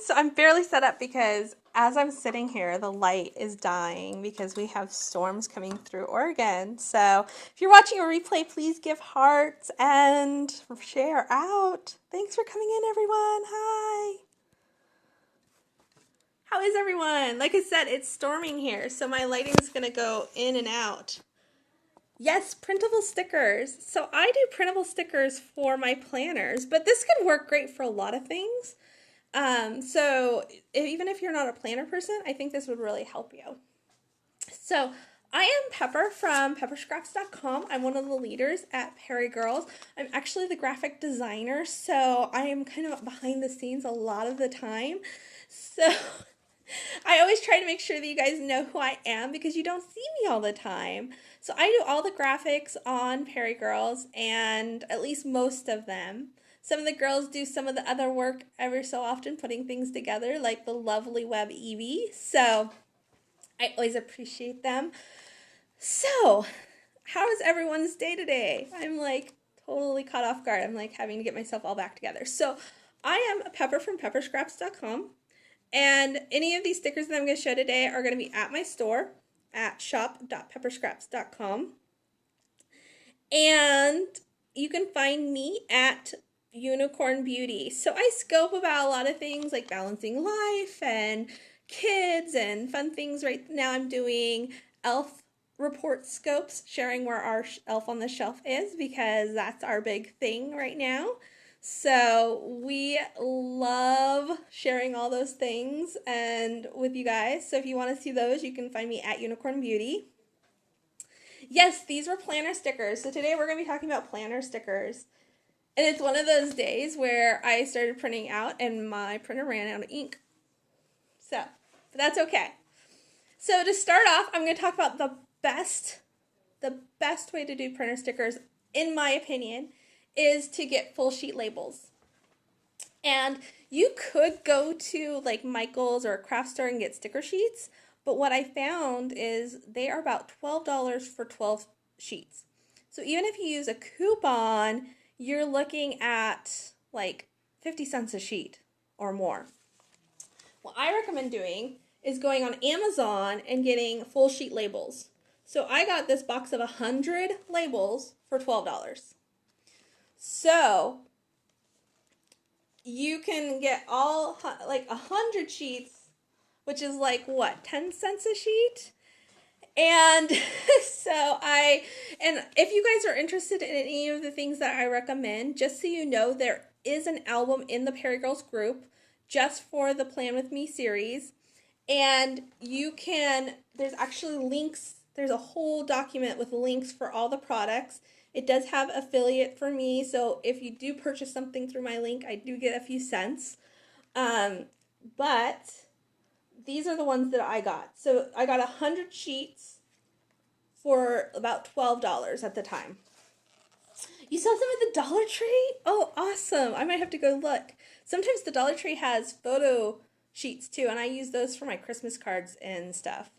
So I'm barely set up because as I'm sitting here, the light is dying because we have storms coming through Oregon. So if you're watching a replay, please give hearts and share out. Thanks for coming in, everyone. Hi. How is everyone? Like I said, it's storming here, so my lighting's going to go in and out. Yes, printable stickers. So I do printable stickers for my planners, but this can work great for a lot of things. So even if you're not a planner person, I think this would really help you. So I am Pepper from pepperscraps.com. I'm one of the leaders at PeriGirls. I'm actually the graphic designer, so I am kind of behind the scenes a lot of the time. So I always try to make sure that you guys know who I am because you don't see me all the time. So I do all the graphics on PeriGirls, and at least most of them. Some of the girls do some of the other work every so often, putting things together, like the lovely Web Evie. So I always appreciate them. So how is everyone's day today? I'm like totally caught off guard. I'm like having to get myself all back together. So I am Pepper from pepperscraps.com. And any of these stickers that I'm going to show today are going to be at my store at shop.pepperscraps.com. And you can find me at Unicorn Beauty. So I scope about a lot of things like balancing life and kids and fun things. Right now I'm doing elf report scopes, sharing where our elf on the shelf is because that's our big thing right now. So we love sharing all those things and with you guys. So if you want to see those, you can find me at Unicorn Beauty. Yes, these were planner stickers. So today we're going to be talking about planner stickers. And it's one of those days where I started printing out and my printer ran out of ink. But that's okay. So to start off, I'm going to talk about the best way to do printer stickers, in my opinion, is to get full sheet labels. And you could go to like Michael's or a craft store and get sticker sheets, but what I found is they are about $12 for 12 sheets. So even if you use a coupon, you're looking at like 50 cents a sheet or more. What I recommend doing is going on Amazon and getting full sheet labels. So I got this box of 100 labels for $12. So you can get all like 100 sheets, which is like what, 10 cents a sheet? And and if you guys are interested in any of the things that I recommend, just so you know, there is an album in the PeriGirls group just for the Plan With Me series. And there's actually links, there's a whole document with links for all the products. It does have affiliate for me, so if you do purchase something through my link, I do get a few cents. But these are the ones that I got. So I got 100 sheets for about $12 at the time. You saw some at the Dollar Tree? Oh, awesome. I might have to go look. Sometimes the Dollar Tree has photo sheets too, and I use those for my Christmas cards and stuff.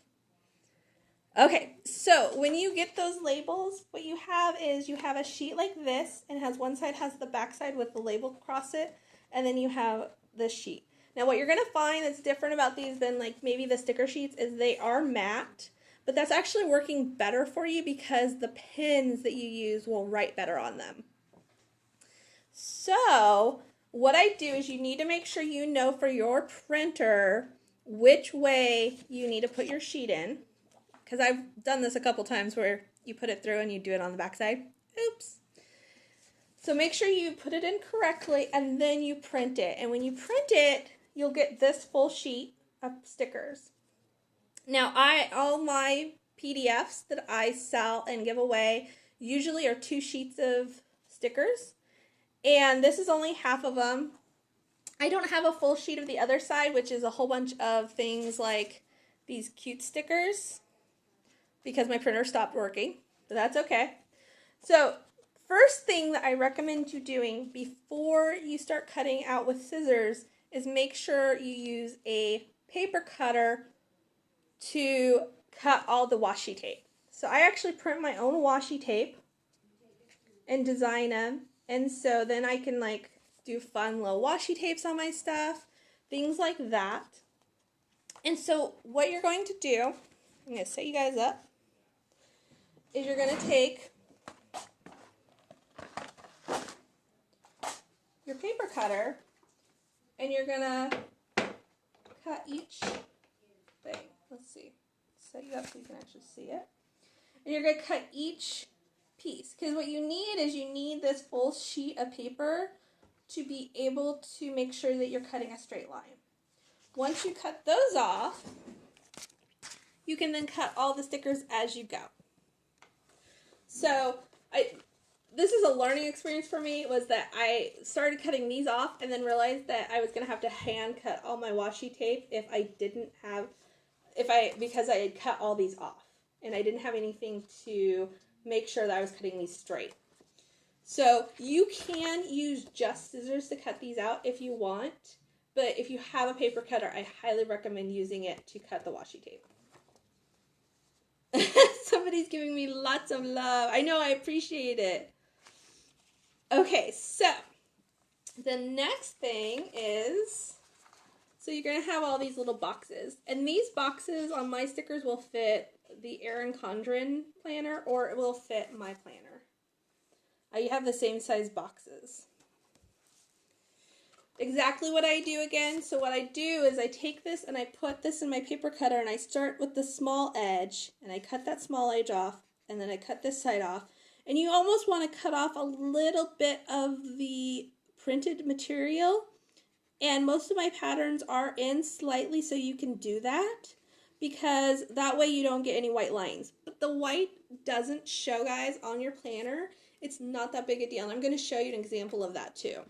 Okay, so when you get those labels, what you have is you have a sheet like this, and one side has the back side with the label across it, and then you have this sheet. Now what you're going to find that's different about these than like maybe the sticker sheets is they are matte, but that's actually working better for you because the pens that you use will write better on them. So what I do is you need to make sure you know for your printer which way you need to put your sheet in, because I've done this a couple times where you put it through and you do it on the back side. Oops. So make sure you put it in correctly and then you print it. And when you print it, you'll get this full sheet of stickers. Now, all my PDFs that I sell and give away usually are 2 sheets of stickers. And this is only half of them. I don't have a full sheet of the other side, which is a whole bunch of things like these cute stickers, because my printer stopped working, but that's okay. So first thing that I recommend you doing before you start cutting out with scissors is make sure you use a paper cutter to cut all the washi tape. So I actually print my own washi tape and design them, and so then I can like do fun little washi tapes on my stuff. things like that. And so what you're going to do, I'm going to set you guys up, is you're going to take your paper cutter and you're going to cut each thing. Let's see. Set you up so you can actually see it. And you're going to cut each piece, because what you need is you need this full sheet of paper to be able to make sure that you're cutting a straight line. Once you cut those off, you can then cut all the stickers as you go. So this is a learning experience for me, was that I started cutting these off and then realized that I was going to have to hand cut all my washi tape because I had cut all these off and I didn't have anything to make sure that I was cutting these straight. So you can use just scissors to cut these out if you want, but if you have a paper cutter, I highly recommend using it to cut the washi tape. Somebody's giving me lots of love. I know, I appreciate it. Okay, so the next thing is, so you're going to have all these little boxes. And these boxes on my stickers will fit the Erin Condren planner, or it will fit my planner. I have the same size boxes. Exactly what I do again. So what I do is I take this and I put this in my paper cutter and I start with the small edge and I cut that small edge off and then I cut this side off. And you almost want to cut off a little bit of the printed material. And most of my patterns are in slightly, so you can do that, because that way you don't get any white lines. But the white doesn't show, guys, on your planner. It's not that big a deal. And I'm going to show you an example of that too.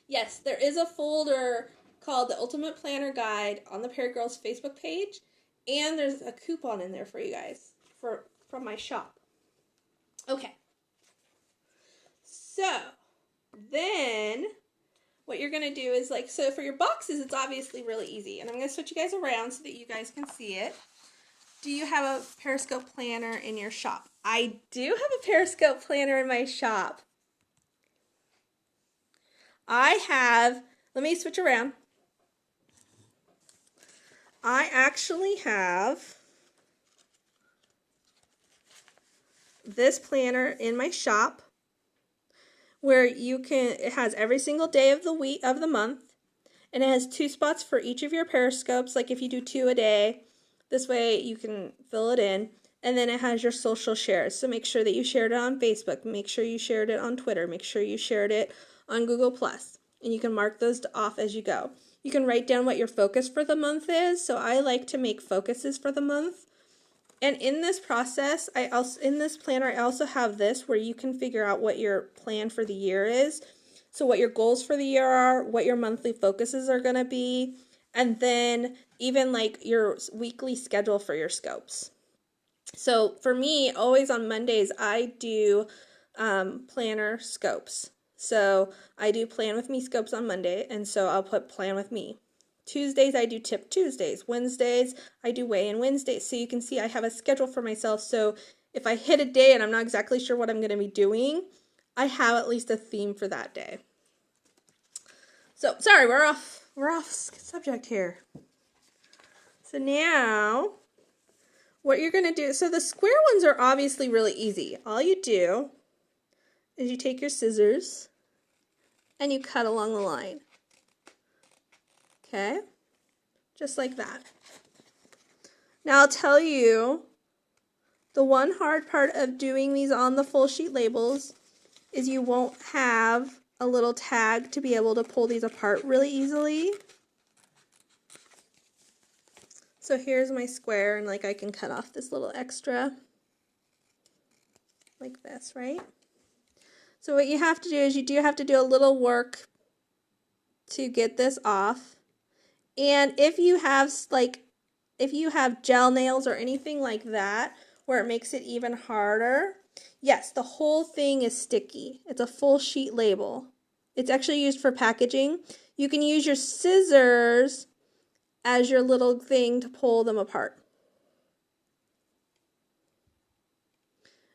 Yes, there is a folder called the Ultimate Planner Guide on the PeriGirls Facebook page, and there's a coupon in there for you guys from my shop. Okay. So then what you're going to do is, so for your boxes, it's obviously really easy. And I'm going to switch you guys around so that you guys can see it. Do you have a Periscope planner in your shop? I do have a Periscope planner in my shop. Let me switch around. I actually have this planner in my shop where it has every single day of the week, of the month, and it has 2 spots for each of your periscopes, like if you do 2 a day, this way you can fill it in. And then it has your social shares, so make sure that you shared it on Facebook, make sure you shared it on Twitter, make sure you shared it on Google+, and you can mark those off as you go. You can write down what your focus for the month is, so I like to make focuses for the month. And in this process, in this planner, I also have this where you can figure out what your plan for the year is. So what your goals for the year are, what your monthly focuses are going to be, and then even your weekly schedule for your scopes. So for me, always on Mondays, I do planner scopes. So I do Plan With Me scopes on Monday, and so I'll put Plan With Me. Tuesdays, I do Tip Tuesdays. Wednesdays, I do Weigh In Wednesdays. So you can see I have a schedule for myself. So if I hit a day and I'm not exactly sure what I'm going to be doing, I have at least a theme for that day. So, sorry, we're off subject here. So now, what you're going to do, so the square ones are obviously really easy. All you do is you take your scissors and you cut along the line. Okay, just like that. Now I'll tell you, the one hard part of doing these on the full sheet labels is you won't have a little tag to be able to pull these apart really easily. So here's my square, and I can cut off this little extra like this, right? So what you have to do is you do have to do a little work to get this off. And if you have gel nails or anything like that where it makes it even harder, yes, the whole thing is sticky. It's a full sheet label. It's actually used for packaging. You can use your scissors as your little thing to pull them apart.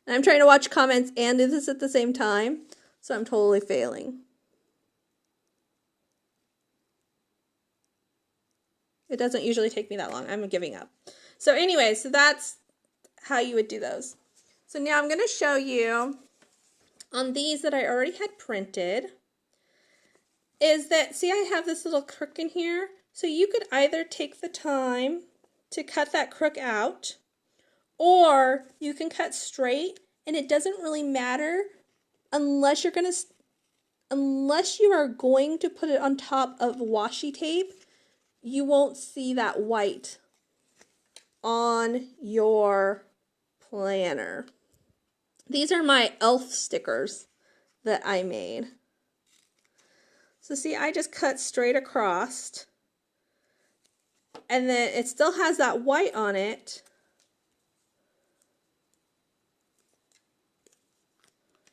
And I'm trying to watch comments and do this at the same time, so I'm totally failing. It doesn't usually take me that long. I'm giving up. So anyway, so that's how you would do those. So now I'm going to show you on these that I already had printed is that, see, I have this little crook in here. So you could either take the time to cut that crook out, or you can cut straight, and it doesn't really matter unless you are going to put it on top of washi tape. You won't see that white on your planner. These are my elf stickers that I made. So see, I just cut straight across, and then it still has that white on it.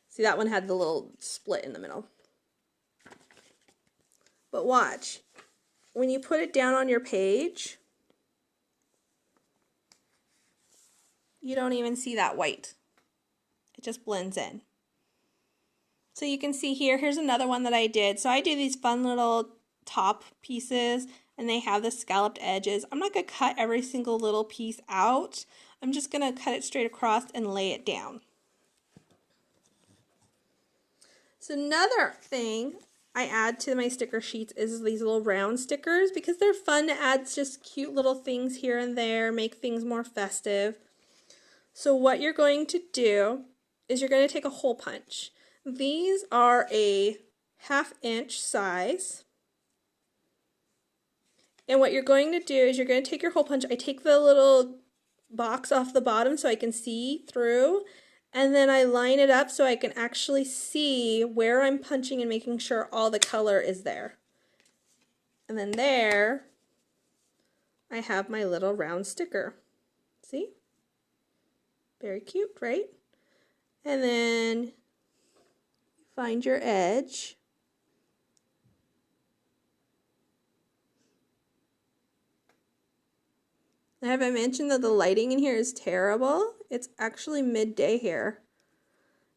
See, that one had the little split in the middle. But watch, when you put it down on your page, you don't even see that white. It just blends in. So you can see here, here's another one that I did. So I do these fun little top pieces, and they have the scalloped edges. I'm not going to cut every single little piece out. I'm just going to cut it straight across and lay it down. So another thing I add to my sticker sheets is these little round stickers, because they're fun to add just cute little things here and there, make things more festive. So what you're going to do is you're going to take a hole punch. These are a 1/2 inch size. And what you're going to do is you're going to take your hole punch. I take the little box off the bottom so I can see through, and then I line it up so I can actually see where I'm punching and making sure all the color is there. And then there I have my little round sticker. See? Very cute, right? And then find your edge. Have I mentioned that the lighting in here is terrible? It's actually midday here,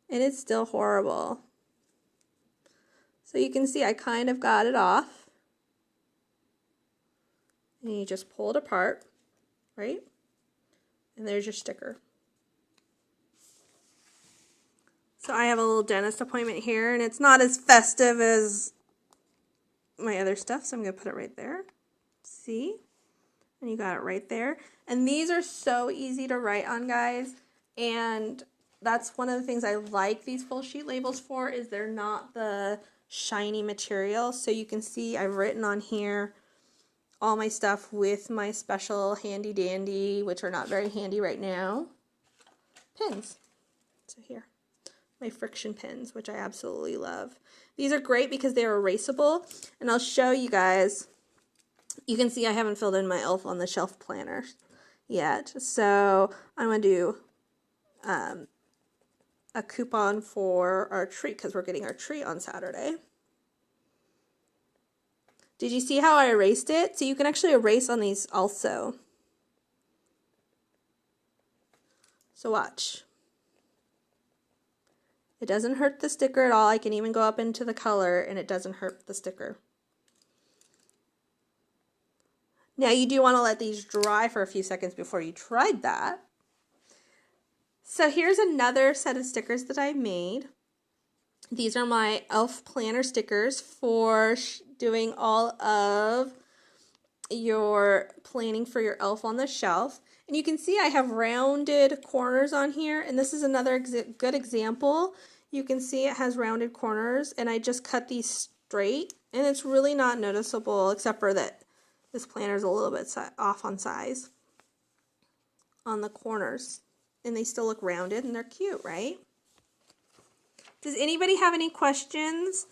and it's still horrible. So you can see I kind of got it off, and you just pull it apart, right? And there's your sticker. So I have a little dentist appointment here, and it's not as festive as my other stuff, so I'm going to put it right there. See? And you got it right there. And these are so easy to write on, guys. And that's one of the things I like these full sheet labels for, is they're not the shiny material. So you can see I've written on here all my stuff with my special handy dandy, which are not very handy right now, pins. So here, my friction pins, which I absolutely love. These are great because they're erasable, and I'll show you guys. You can see I haven't filled in my elf on the shelf planner yet, so I'm going to do a coupon for our tree, because we're getting our tree on Saturday. Did you see how I erased it? So you can actually erase on these also. So watch. It doesn't hurt the sticker at all. I can even go up into the color, and it doesn't hurt the sticker. Now you do want to let these dry for a few seconds before you tried that. So here's another set of stickers that I made. These are my elf planner stickers for doing all of your planning for your elf on the shelf. And you can see I have rounded corners on here, and this is another good example. You can see it has rounded corners, and I just cut these straight, and it's really not noticeable except for that this planner is a little bit off on size on the corners, and they still look rounded, and they're cute, right? Does anybody have any questions?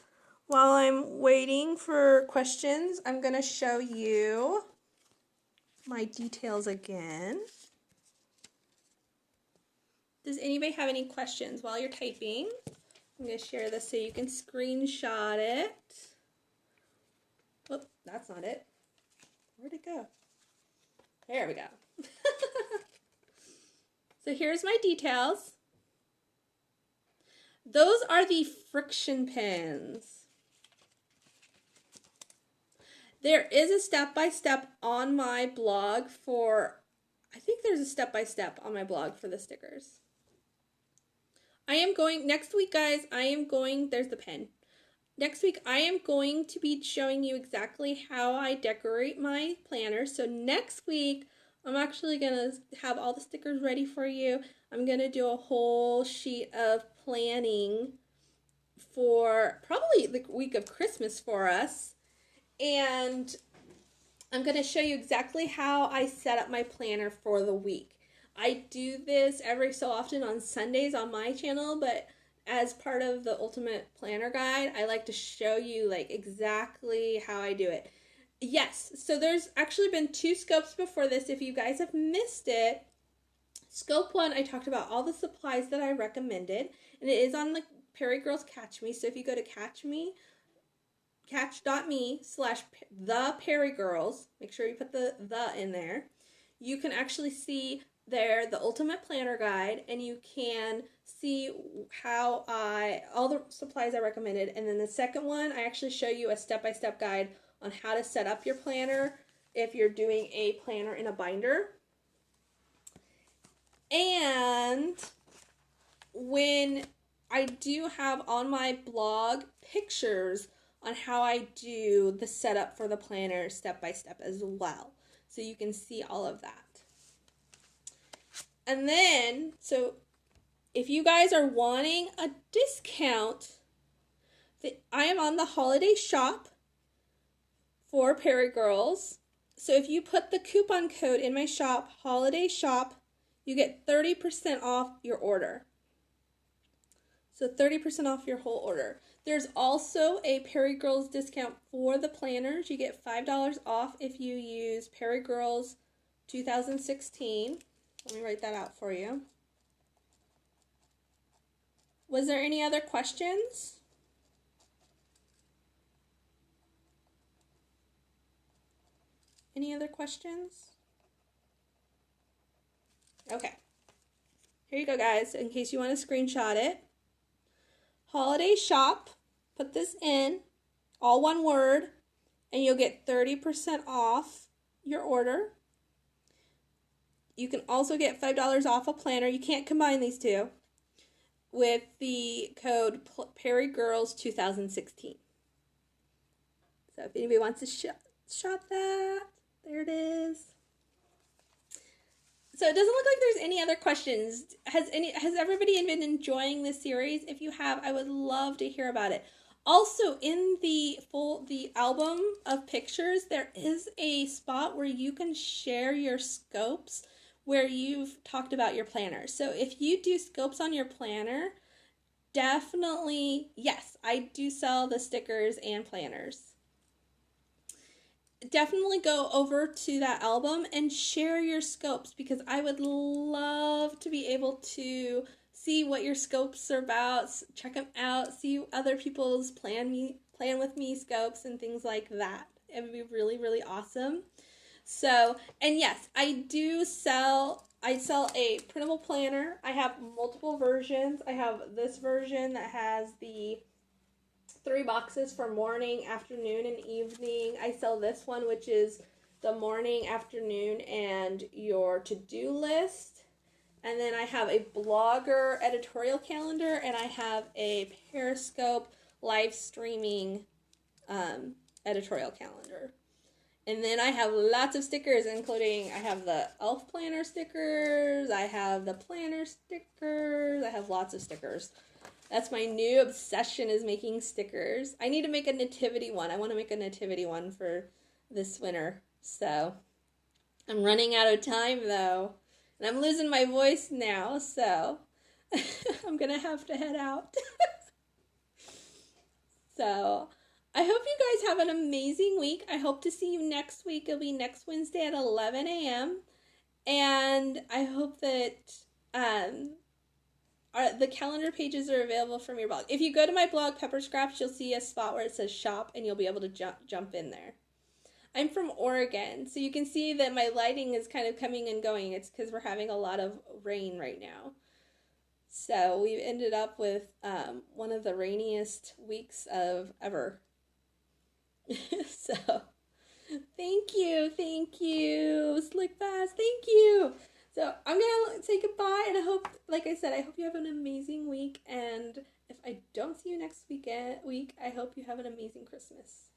While I'm waiting for questions, I'm going to show you my details again. Does anybody have any questions while you're typing? I'm going to share this so you can screenshot it. Whoop, that's not it. Where'd it go? There we go. So here's my details. Those are the friction pins. There is a step-by-step on my blog for, I think there's a step-by-step on my blog for the stickers. I am going, next week guys, there's the pen. Next week I am going to be showing you exactly how I decorate my planner. So next week I'm actually going to have all the stickers ready for you. I'm going to do a whole sheet of planning for probably the week of Christmas for us. And I'm going to show you exactly how I set up my planner for the week. I do this every so often on Sundays on my channel, but as part of the Ultimate Planner Guide, I like to show you like exactly how I do it. Yes, so there's actually been 2 scopes before this. If you guys have missed it, scope 1, I talked about all the supplies that I recommended, and it is on the PeriGirls Catch Me. So if you go to catch.me/the_PeriGirls, make sure you put the in there, you can actually see there the Ultimate Planner Guide, and you can see how all the supplies I recommended. And then the second one, I actually show you a step-by-step guide on how to set up your planner if you're doing a planner in a binder. And when I do have on my blog pictures on how I do the setup for the planner step-by-step as well, so you can see all of that. And then, so if you guys are wanting a discount, I am on the holiday shop for PeriGirls. So if you put the coupon code in my shop, holiday shop, you get 30% off your order. So 30% off your whole order. There's also a PeriGirls discount for the planners. You get $5 off if you use PeriGirls 2016. Let me write that out for you. Was there any other questions? Any other questions? Okay. Here you go, guys, in case you want to screenshot it. Holiday shop, put this in, all one word, and you'll get 30% off your order. You can also get $5 off a planner. You can't combine these two with the code PeriGirls 2016. So if anybody wants to shop that, there it is. So it doesn't look like there's any other questions. Has everybody been enjoying this series? If you have, I would love to hear about it. Also, in the album of pictures, there is a spot where you can share your scopes where you've talked about your planner. So if you do scopes on your planner, definitely, yes, I do sell the stickers and planners. Definitely go over to that album and share your scopes, because I would love to be able to see what your scopes are about, check them out, see other people's plan with me scopes and things like that. It would be really, really awesome. So, and yes, I sell a printable planner. I have multiple versions. I have this version that has the 3 boxes for morning, afternoon, and evening. I sell this one, which is the morning, afternoon, and your to-do list. And then I have a blogger editorial calendar, and I have a Periscope live streaming editorial calendar. And then I have lots of stickers, including I have the elf planner stickers, I have the planner stickers, I have lots of stickers. That's my new obsession, is making stickers. I need to make a nativity one. I want to make a nativity one for this winter. So I'm running out of time, though. And I'm losing my voice now, so I'm going to have to head out. So I hope you guys have an amazing week. I hope to see you next week. It'll be next Wednesday at 11 a.m. And I hope that the calendar pages are available from your blog. If you go to my blog, Pepper Scraps, you'll see a spot where it says shop, and you'll be able to jump in there. I'm from Oregon, so you can see that my lighting is kind of coming and going. It's because we're having a lot of rain right now. So we've ended up with one of the rainiest weeks of ever. So Thank you. Thank you. Slick Fast. Thank you. So I'm going to say goodbye, and I hope, like I said, I hope you have an amazing week. And if I don't see you next week, I hope you have an amazing Christmas.